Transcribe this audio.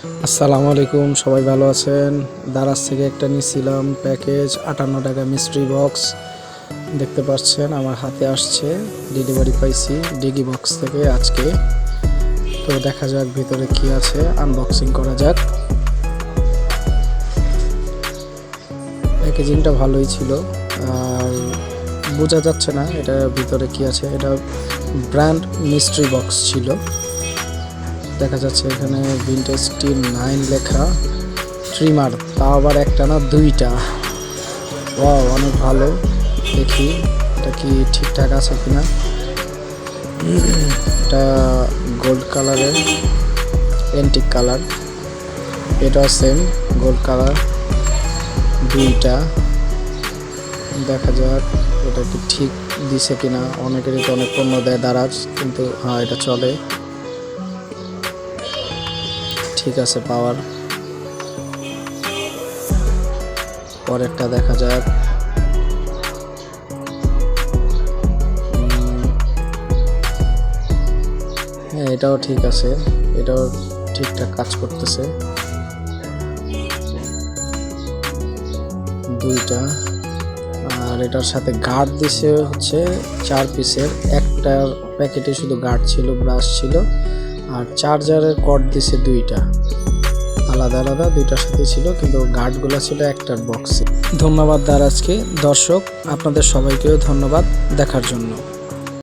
আসসালামু আলাইকুম, সবাই ভালো আছেন? দারাজ থেকে একটা নিয়েছিলাম প্যাকেজ 58 টাকা মিস্ট্রি বক্স। দেখতে পাচ্ছেন আমার হাতে আসছে, ডেলিভারি পাইছি ডিগি বক্স থেকে আজকে। তো দেখা যাক ভিতরে কি আছে, আনবক্সিং করা যাক। প্যাকেজিংটা ভালোই ছিল, আর বোঝা যাচ্ছে না এটা ভিতরে কি আছে। এটা ব্র্যান্ড মিস্ট্রি বক্স ছিল। দেখা যাচ্ছে এখানে ভিনটেজ টি 9 লেখা, ট্রিমার, তাও আবার একটা না দুইটা। ওয়াও, অনেক ভালো। দেখি এটা কি ঠিকঠাক আছে কিনা। এটা গোল্ড কালারের, অ্যান্টিক কালার। এটাও সেম গোল্ড কালার, দুইটা। দেখা যাক এটা কি ঠিক দিছে কিনা। অনেকেরই তো অনেক পণ্য দেয় দারাজ, কিন্তু হ্যাঁ এটা চলে, ঠিক আছে। পাওয়ার পরেরটা দেখা যাক। হ্যাঁ এটাও ঠিক আছে, এটাও ঠিকঠাক কাজ করতেছে। দুইটা। আর এটার সাথে গার্ড দিছে হচ্ছে 4 পিসের। একটা প্যাকেটে শুধু গার্ড ছিল, ব্রাশ ছিল, আর চার্জারের কর্ড দিছে দুইটা, আলাদা আলাদা দুইটার সাথে ছিল, কিন্তু গার্ডগুলো ছিল একটার বক্সে। ধন্যবাদ দারাজকে। দর্শক আপনাদের সবাইকেও ধন্যবাদ দেখার জন্য।